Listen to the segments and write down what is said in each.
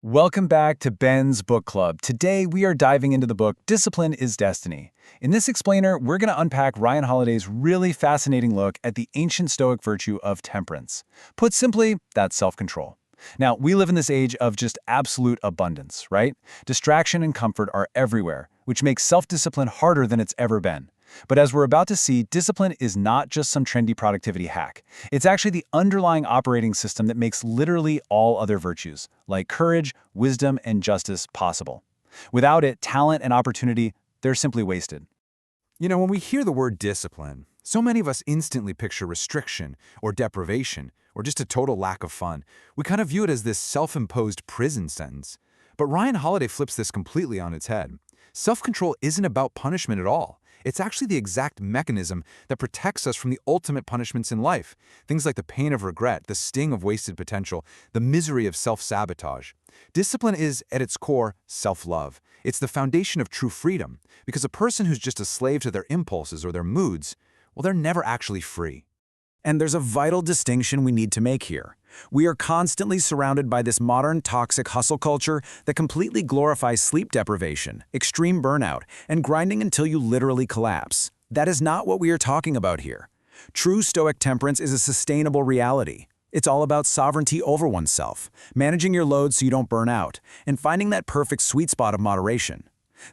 Welcome back to Ben's Book Club. Today, we are diving into the book Discipline is Destiny. In this explainer, we're going to unpack Ryan Holiday's really fascinating look at the ancient Stoic virtue of temperance. Put simply, that's self-control. Now, we live in this age of just absolute abundance, right? Distraction and comfort are everywhere, which makes self-discipline harder than it's ever been. But as we're about to see, discipline is not just some trendy productivity hack. It's actually the underlying operating system that makes literally all other virtues, like courage, wisdom, and justice, possible. Without it, talent and opportunity, they're simply wasted. When we hear the word discipline, so many of us instantly picture restriction or deprivation or just a total lack of fun. We kind of view it as this self-imposed prison sentence. But Ryan Holiday flips this completely on its head. Self-control isn't about punishment at all. It's actually the exact mechanism that protects us from the ultimate punishments in life. Things like the pain of regret, the sting of wasted potential, the misery of self-sabotage. Discipline is, at its core, self-love. It's the foundation of true freedom, because a person who's just a slave to their impulses or their moods, well, they're never actually free. And there's a vital distinction we need to make here. We are constantly surrounded by this modern toxic hustle culture that completely glorifies sleep deprivation, extreme burnout, and grinding until you literally collapse. That is not what we are talking about here. True Stoic temperance is a sustainable reality. It's all about sovereignty over oneself, managing your load so you don't burn out, and finding that perfect sweet spot of moderation.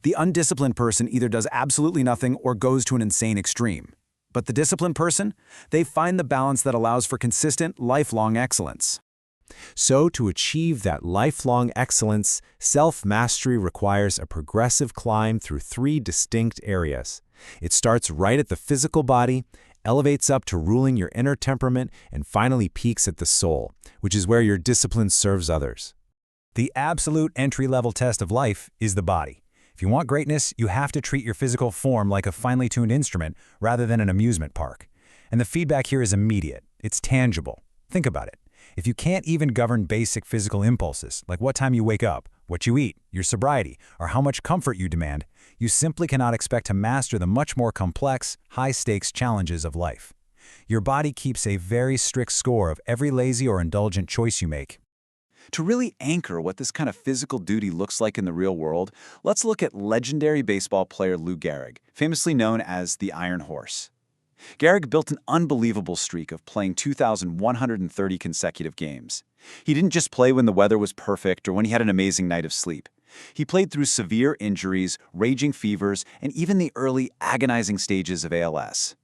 The undisciplined person either does absolutely nothing or goes to an insane extreme. But the disciplined person, they find the balance that allows for consistent, lifelong excellence. So to achieve that lifelong excellence, self-mastery requires a progressive climb through three distinct areas. It starts right at the physical body, elevates up to ruling your inner temperament, and finally peaks at the soul, which is where your discipline serves others. The absolute entry-level test of life is the body. If you want greatness, you have to treat your physical form like a finely tuned instrument rather than an amusement park. And the feedback here is immediate. It's tangible. Think about it. If you can't even govern basic physical impulses, like what time you wake up, what you eat, your sobriety, or how much comfort you demand, you simply cannot expect to master the much more complex, high-stakes challenges of life. Your body keeps a very strict score of every lazy or indulgent choice you make. To really anchor what this kind of physical duty looks like in the real world, let's look at legendary baseball player Lou Gehrig, famously known as the Iron Horse. Gehrig built an unbelievable streak of playing 2,130 consecutive games. He didn't just play when the weather was perfect or when he had an amazing night of sleep. He played through severe injuries, raging fevers, and even the early agonizing stages of ALS.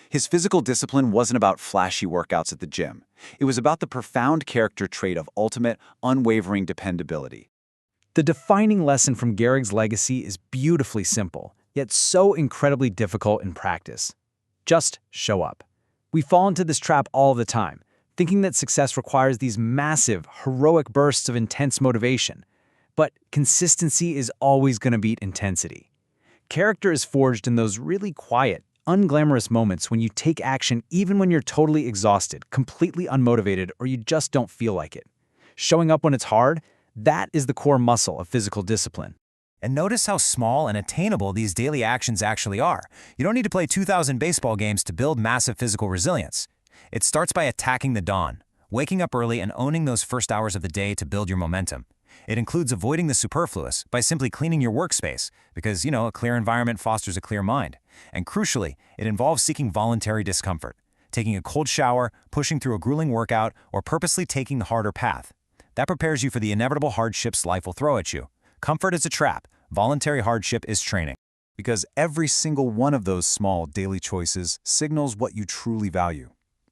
His physical discipline wasn't about flashy workouts at the gym. It was about the profound character trait of ultimate, unwavering dependability. The defining lesson from Gehrig's legacy is beautifully simple, yet so incredibly difficult in practice. Just show up. We fall into this trap all the time, thinking that success requires these massive, heroic bursts of intense motivation. But consistency is always going to beat intensity. Character is forged in those really quiet, unglamorous moments when you take action even when you're totally exhausted, completely unmotivated, or you just don't feel like it. Showing up when it's hard, that is the core muscle of physical discipline. And notice how small and attainable these daily actions actually are. You don't need to play 2,000 baseball games to build massive physical resilience. It starts by attacking the dawn, waking up early and owning those first hours of the day to build your momentum. It includes avoiding the superfluous by simply cleaning your workspace because, a clear environment fosters a clear mind. And crucially, it involves seeking voluntary discomfort, taking a cold shower, pushing through a grueling workout, or purposely taking the harder path. That prepares you for the inevitable hardships life will throw at you. Comfort is a trap. Voluntary hardship is training. Because every single one of those small daily choices signals what you truly value.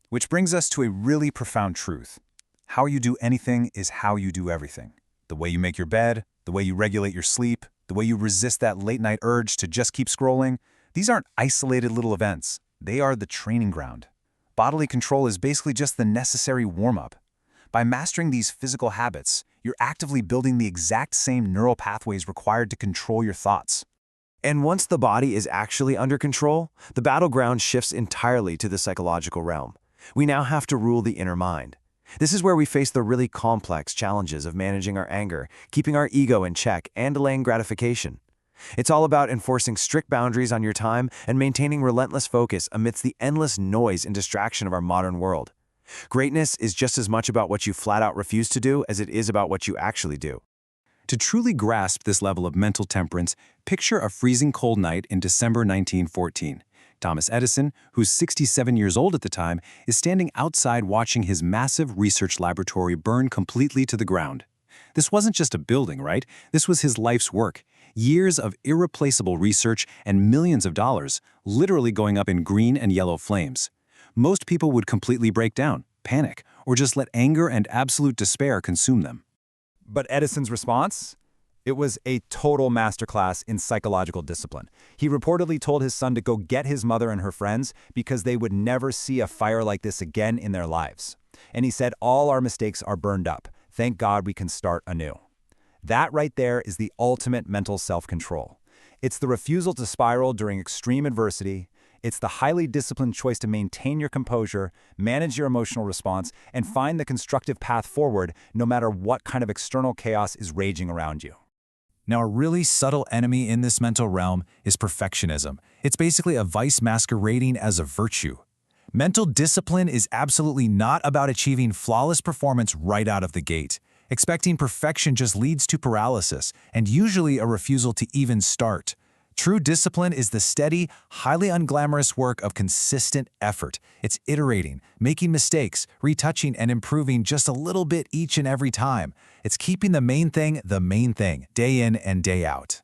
Which brings us to a really profound truth. How you do anything is how you do everything. The way you make your bed, the way you regulate your sleep, the way you resist that late-night urge to just keep scrolling, these aren't isolated little events. They are the training ground. Bodily control is basically just the necessary warm-up. By mastering these physical habits, you're actively building the exact same neural pathways required to control your thoughts. And once the body is actually under control, the battleground shifts entirely to the psychological realm. We now have to rule the inner mind. This is where we face the really complex challenges of managing our anger, keeping our ego in check, and delaying gratification. It's all about enforcing strict boundaries on your time and maintaining relentless focus amidst the endless noise and distraction of our modern world. Greatness is just as much about what you flat out refuse to do as it is about what you actually do. To truly grasp this level of mental temperance, picture a freezing cold night in December 1914. Thomas Edison, who's 67 years old at the time, is standing outside watching his massive research laboratory burn completely to the ground. This wasn't just a building, right? This was his life's work. Years of irreplaceable research and millions of dollars literally going up in green and yellow flames. Most people would completely break down, panic, or just let anger and absolute despair consume them. But Edison's response? It was a total masterclass in psychological discipline. He reportedly told his son to go get his mother and her friends because they would never see a fire like this again in their lives. And he said, all our mistakes are burned up. Thank God we can start anew. That right there is the ultimate mental self-control. It's the refusal to spiral during extreme adversity. It's the highly disciplined choice to maintain your composure, manage your emotional response, and find the constructive path forward no matter what kind of external chaos is raging around you. Now, a really subtle enemy in this mental realm is perfectionism. It's basically a vice masquerading as a virtue. Mental discipline is absolutely not about achieving flawless performance right out of the gate. Expecting perfection just leads to paralysis and usually a refusal to even start. True discipline is the steady, highly unglamorous work of consistent effort. It's iterating, making mistakes, retouching, and improving just a little bit each and every time. It's keeping the main thing, day in and day out.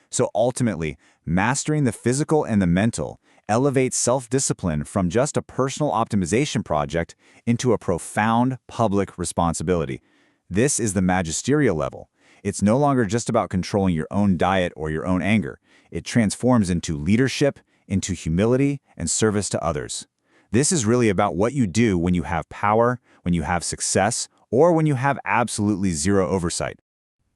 So ultimately, mastering the physical and the mental elevates self-discipline from just a personal optimization project into a profound public responsibility. This is the magisterial level. It's no longer just about controlling your own diet or your own anger. It transforms into leadership, into humility, and service to others. This is really about what you do when you have power, when you have success, or when you have absolutely zero oversight.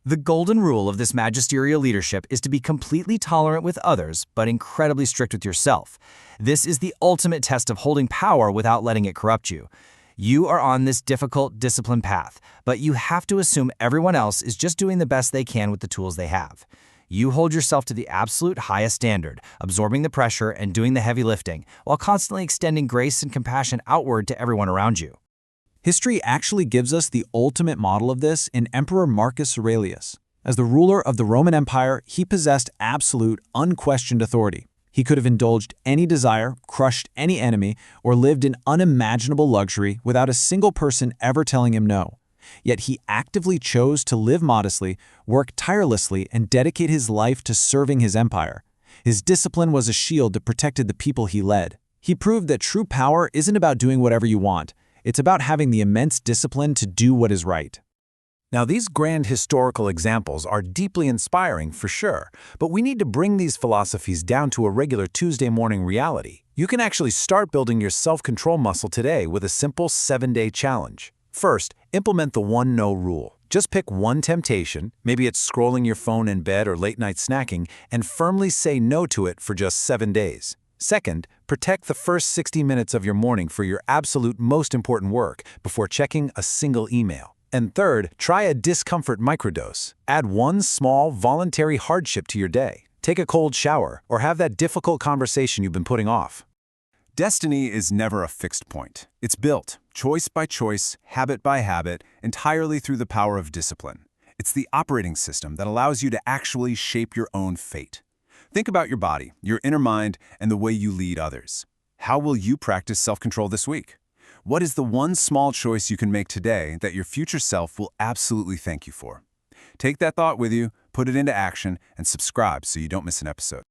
The golden rule of this magisterial leadership is to be completely tolerant with others, but incredibly strict with yourself. This is the ultimate test of holding power without letting it corrupt you. You are on this difficult discipline path, but you have to assume everyone else is just doing the best they can with the tools they have. You hold yourself to the absolute highest standard, absorbing the pressure and doing the heavy lifting, while constantly extending grace and compassion outward to everyone around you. History actually gives us the ultimate model of this in Emperor Marcus Aurelius. As the ruler of the Roman Empire, he possessed absolute, unquestioned authority. He could have indulged any desire, crushed any enemy, or lived in unimaginable luxury without a single person ever telling him no. Yet he actively chose to live modestly, work tirelessly, and dedicate his life to serving his empire. His discipline was a shield that protected the people he led. He proved that true power isn't about doing whatever you want. It's about having the immense discipline to do what is right. Now, these grand historical examples are deeply inspiring for sure, but we need to bring these philosophies down to a regular Tuesday morning reality. You can actually start building your self-control muscle today with a simple 7-day challenge. First, implement the 1-no rule. Just pick one temptation, maybe it's scrolling your phone in bed or late-night snacking, and firmly say no to it for just 7 days. Second, protect the first 60 minutes of your morning for your absolute most important work before checking a single email. And third, try a discomfort microdose. Add one small, voluntary hardship to your day. Take a cold shower or have that difficult conversation you've been putting off. Destiny is never a fixed point. It's built, choice by choice, habit by habit, entirely through the power of discipline. It's the operating system that allows you to actually shape your own fate. Think about your body, your inner mind, and the way you lead others. How will you practice self-control this week? What is the one small choice you can make today that your future self will absolutely thank you for? Take that thought with you, put it into action, and subscribe so you don't miss an episode.